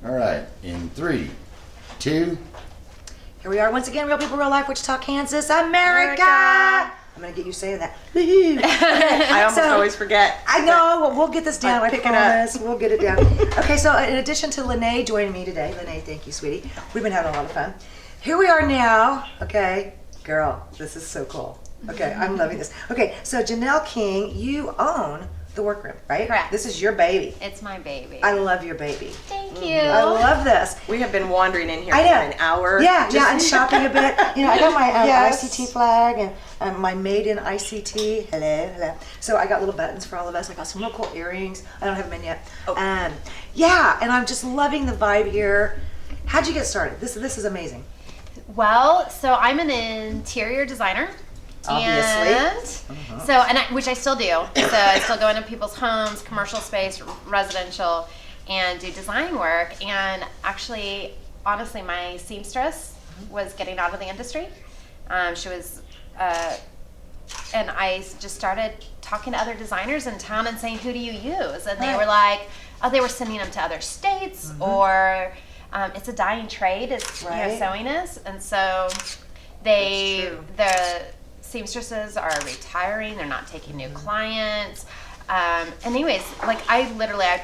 All right, in 3, 2. Here we are once again, Real People, Real Life, Wichita, Kansas, America. I'm gonna get you saying that. I almost always forget. I know. Well, we'll get this down. I pick it up. promise. We'll get it down. Okay, so in addition to Lene joining me today, Lene, thank you, sweetie. We've been having a lot of fun. Here we are now. Okay, girl, this is so cool. Okay, I'm loving this. Okay, so Janelle King, you own the workroom, right? Correct. This is your baby. It's my baby. I love your baby. Thank you. I love this. We have been wandering in here I for know. an hour. Yeah, and shopping a bit. You know, I got my Yes. ICT flag and my made in ICT. Hello. So I got little buttons for all of us. I got some real cool earrings. I don't have them in yet. Oh. Yeah, and I'm just loving the vibe here. How'd you get started? This is amazing. Well, so I'm an interior designer. Obviously. Which I still do. So I still go into people's homes, commercial space, residential, and do design work. And actually, honestly, my seamstress was getting out of the industry. She was, and I just started talking to other designers in town and saying, who do you use? And they were like, oh, they were sending them to other states, or it's a dying trade, sewing is. And so the seamstresses are retiring, they're not taking new clients. Anyways, like I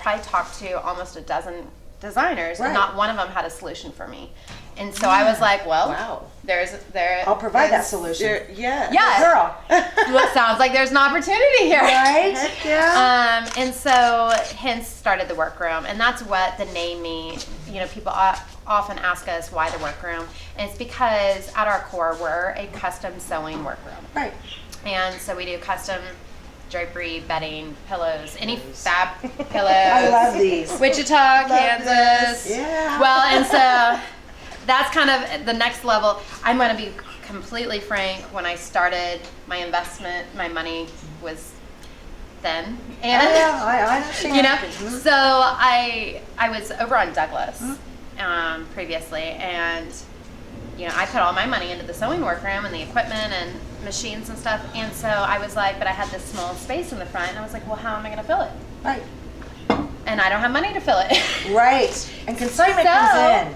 probably talked to almost a dozen designers, and not one of them had a solution for me. And so I was like, well, Wow. I'll provide that solution. Yeah. Girl. Sounds like there's an opportunity here. Right? Yeah. And so hence started the workroom, and that's what the name means. You know, people often ask us why the workroom, and it's because at our core we're a custom sewing workroom. Right. And so we do custom drapery, bedding, pillows, any fab pillows. I love these. Wichita, Kansas. Yeah. Well, and so that's kind of the next level. I'm going to be completely frank. When I started my investment, my money was thin, and I understand. you know. So I was over on Douglas previously, and you know I put all my money into the sewing workroom and the equipment and machines and stuff. And so I was like, but I had this small space in the front, and I was like, well, how am I going to fill it? Right. And I don't have money to fill it. Right. And consignment So- comes in.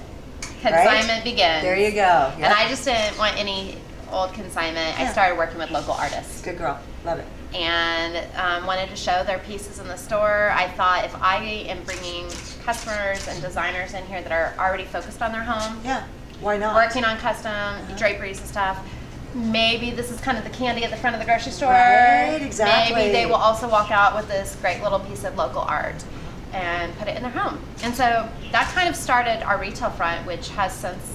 Consignment begins. There you go. And I just didn't want any old consignment. I started working with local artists Good girl. Love it. and wanted to show their pieces in the store. I thought if I am bringing customers and designers in here that are already focused on their home, Yeah. Why not? working on custom draperies and stuff, maybe this is kind of the candy at the front of the grocery store. Right, exactly. Maybe they will also walk out with this great little piece of local art and put it in their home. And so that kind of started our retail front, which has since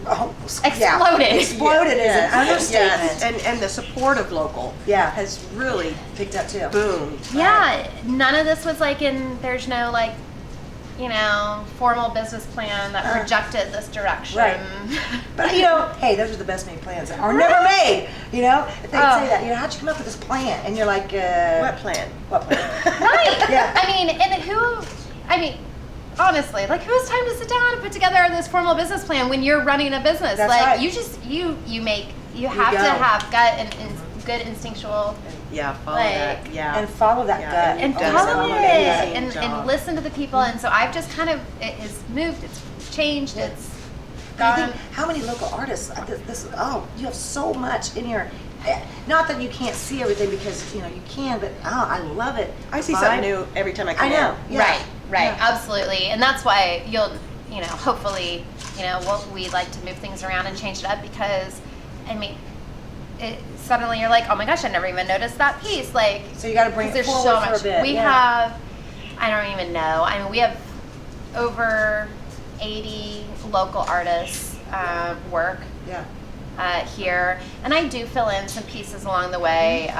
Oh, exploded. Exploded is an understatement. Yes. And the support of local has really Picked up too. boomed. Yeah, none of this was like there's no like, you know, formal business plan that projected this direction. Right. But you know, hey, those are the best made plans that are never made. You know, if they say that, you know, how'd you come up with this plan? And you're like, What plan? What plan? Right. Yeah. I mean, honestly, like who has time to sit down and put together this formal business plan when you're running a business? That's like right. you have to go. have gut and good instinctual Yeah, follow Like- that. Yeah. And follow that Yeah, gut. and It does follow an it amazing and job. listen to the people. And so I've just kind of, it has moved, it's changed, it's And I gone. think how many local artists? You have so much in your. Not that you can't see everything because you know you can, but I love it. I see Vibe. something new every time I come I know. in. Yeah. Right, Yeah. absolutely. And that's why hopefully, we like to move things around and change it up because, I mean, suddenly you're like, oh my gosh, I never even noticed that piece. Like, So you got to bring it there's forward so for much. a bit. We yeah. have, I don't even know. I mean, we have over 80 local artists work Yeah. here, and I do fill in some pieces along the way.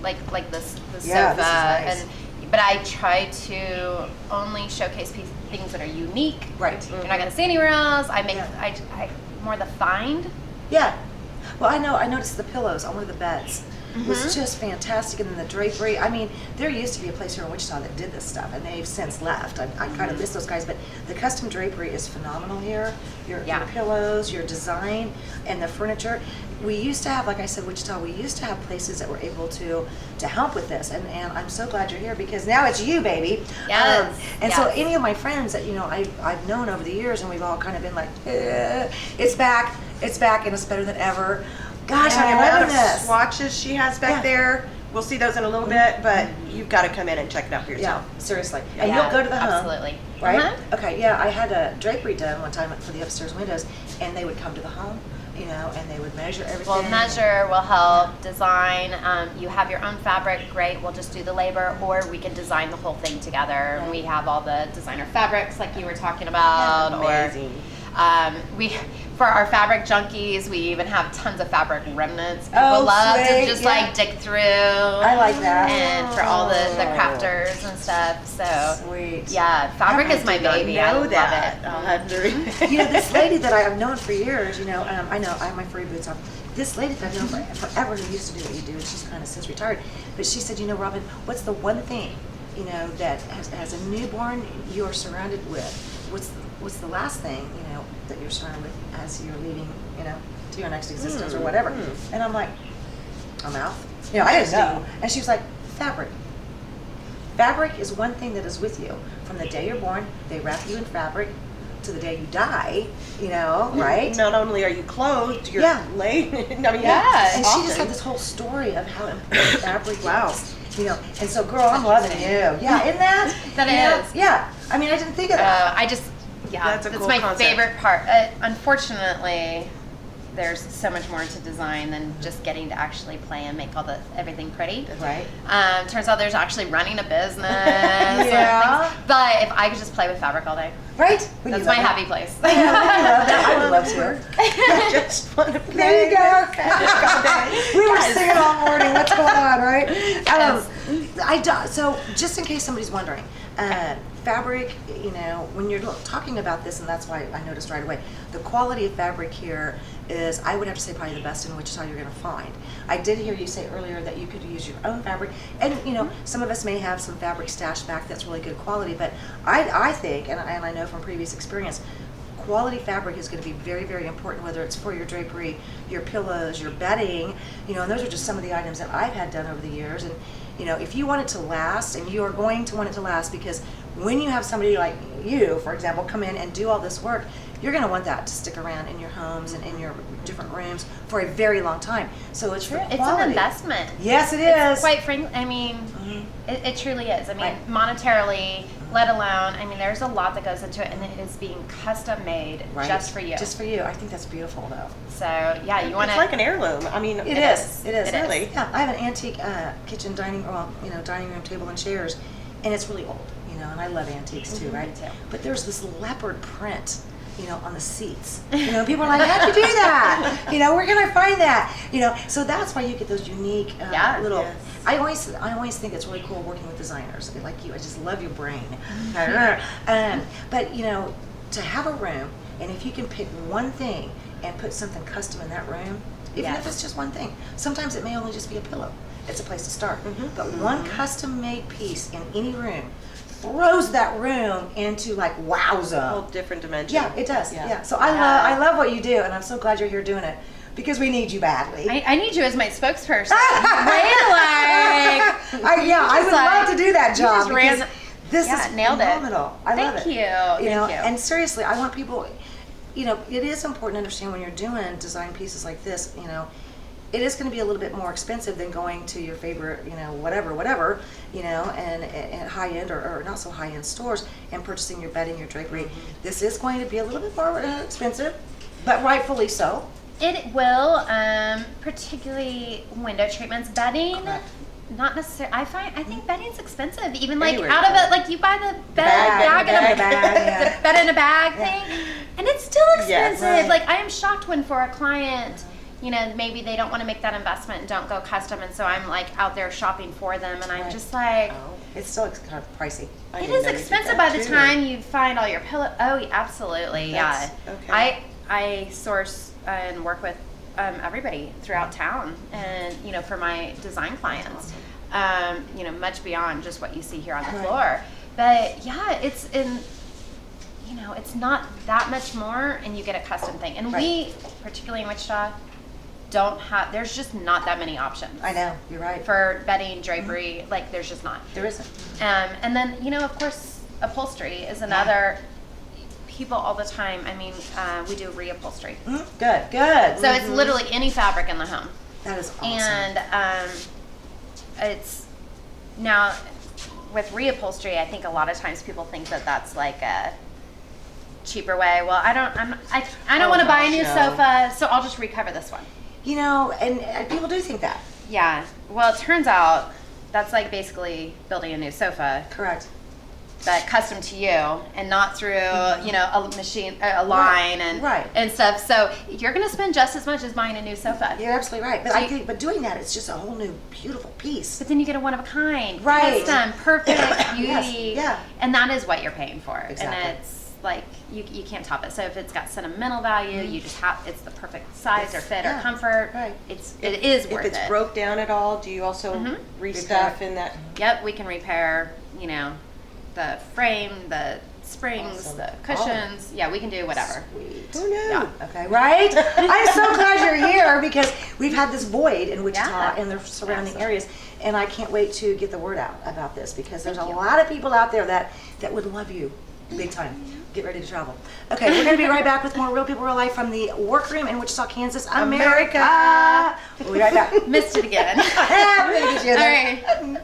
Like the Yeah, sofa, this is nice. but I try to only showcase things that are unique. Right. You're not going to see anywhere else. I make Yeah. I more the find. Yeah. Well, I know. I noticed the pillows on one of the beds. was just fantastic. And then the drapery. I mean, there used to be a place here in Wichita that did this stuff, and they've since left. I kind of miss those guys, but the custom drapery is phenomenal here. Your pillows, your design, and the furniture. We used to have, like I said, Wichita, we used to have places that were able to help with this. And I'm so glad you're here because now it's you, baby. Yes. And so any of my friends that, I've known over the years, and we've all kind of been like, it's back, and it's better than ever. Gosh, And I'm the amount loving of this. swatches she has back there. We'll see those in a little bit, but you've got to come in and check it out for yourself. Yeah, seriously. And Yeah, you'll go to the home. absolutely. Right? Uh-huh. Okay, yeah, I had a drapery done one time for the upstairs windows, and they would come to the home, and they would measure everything. We'll measure, we'll help design. You have your own fabric, great. We'll just do the labor, or we can design the whole thing together. And we have all the designer fabrics, like you were talking about. Amazing. We for our fabric junkies, we even have tons of fabric remnants. People Oh, love sweet, to just yeah. like dig through. I like that. And for all the crafters and stuff. So Sweet. yeah, fabric is my baby. I love that. it. I'll have to This lady that I've known for years, I know I have my furry boots on. This lady that I've known forever who used to do what you do, and she's kind of since retired, but she said, Robin, what's the one thing, that as a newborn you're surrounded with? What's the last thing, that you're surrounded with as you're leaving, to your next existence or whatever? And I'm like, a mouth? I didn't know. And she was like, fabric. Fabric is one thing that is with you from the day you're born. They wrap you in fabric to the day you die, right? Not only are you clothed, you're laid. I mean, Yeah. And she just had this whole story of how important fabric is. And so, girl, I'm loving you. Yeah, isn't that? That is. Yeah. I mean, I didn't think of that. That's a that's cool my concept. favorite part. Unfortunately, there's so much more to design than just getting to actually play and make everything pretty. Right. Turns out there's actually running a business. Yeah. But if I could just play with fabric all day, Right? that's my happy place. I love that. I would love to. I just want to play. There you go. We were singing all morning. What's going on, right? So, just in case somebody's wondering, fabric, when you're talking about this, and that's why I noticed right away, the quality of fabric here is, I would have to say, probably the best in Wichita you're going to find. I did hear you say earlier that you could use your own fabric, and some of us may have some fabric stashed back that's really good quality, but I think, and I know from previous experience, quality fabric is going to be very, very important, whether it's for your drapery, your pillows, your bedding, and those are just some of the items that I've had done over the years. And if you want it to last, and you are going to want it to last, because when you have somebody like you, for example, come in and do all this work, you're going to want that to stick around in your homes and in your different rooms for a very long time. So it's for quality. It's an investment. Yes, it is. Quite frankly, I mean, it truly is. I mean, monetarily, let alone, there's a lot that goes into it, and it is being custom made just for you. Just for you. I think that's beautiful, though. So, yeah, you want to... It's like an heirloom. I mean, It is. Really. Yeah, I have an antique kitchen dining room table and chairs, and it's really old, and I love antiques too, right? Me too. But there's this leopard print, on the seats. People are like, how'd you do that? Where can I find that? So that's why you get those unique little. Yes. I always think it's really cool working with designers like you. I just love your brain. But to have a room, and if you can pick one thing and put something custom in that room, even if it's just one thing, sometimes it may only just be a pillow. It's a place to start. But one custom-made piece in any room throws that room into like A wowza. whole different dimension. Yeah, it does. Yeah. So I love what you do, and I'm so glad you're here doing it because we need you badly. I need you as my spokesperson. Right? I would love to do that job. just ran- because this is nailed it. phenomenal. I love it. Thank you. Thank you. And seriously, I want people. It is important to understand when you're doing design pieces like this. It is going to be a little bit more expensive than going to your favorite, whatever, and high end or not so high end stores and purchasing your bedding, your drapery. This is going to be a little bit more expensive, but rightfully so. It will, particularly window treatments, bedding. Correct. Not necessarily. I think bedding's expensive. Even like Anywhere out of you it, like you buy the bed bag, bag and a yeah. the bed in a bag thing, and it's still expensive. right. Like I am shocked when for a client, maybe they don't want to make that investment and don't go custom, and so I'm like out there shopping for them, and I'm Right. just like. It's still kind of pricey. I It didn't is know you did expensive that by the too. time you find all your pillow. Oh, absolutely, That's- yeah. okay. I source and work with everybody throughout town, and for my design clients, much beyond just what you see here on the floor. But yeah, it's in. It's not that much more, and you get a custom thing. And we, particularly in Wichita, don't have. There's just not that many options. I know, you're right. For bedding, drapery, like there's just not. There isn't. And then of course, upholstery is another. People all the time. I mean, we do reupholstery. Good. So it's literally any fabric in the home. That is awesome. And it's now with reupholstery. I think a lot of times people think that that's like a cheaper way. Well, I don't want to buy a new sofa, so I'll just recover this one. And people do think that. Yeah. Well, it turns out that's like basically building a new sofa, Correct. but custom to you, and not through a machine, a line, and stuff. So you're going to spend just as much as buying a new sofa. You're absolutely right. But I think, doing that, it's just a whole new, beautiful piece. But then you get a one of a kind, Right. custom, perfect beauty, yeah. And that is what you're paying for. Exactly. And it's like you can't top it. So if it's got sentimental value, you just have it's the perfect size or fit or comfort. Right. It is worth If it's it. broke down at all, do you also restuff in that? Yep, we can repair. The frame, the springs, Awesome. the cushions. Yeah, we can do whatever. Sweet. Who knew? Yeah. Okay, right? I'm so glad you're here because we've had this void in Wichita Yeah. and the surrounding areas, and I can't wait to get the word out about this because there's a Thank you. lot of people out there that would love you big time. Get ready to travel. Okay, we're going to be right back with more Real People, Real Life from the workroom in Wichita, Kansas, America. We'll be right back. Missed it again. We're gonna get you All there. right.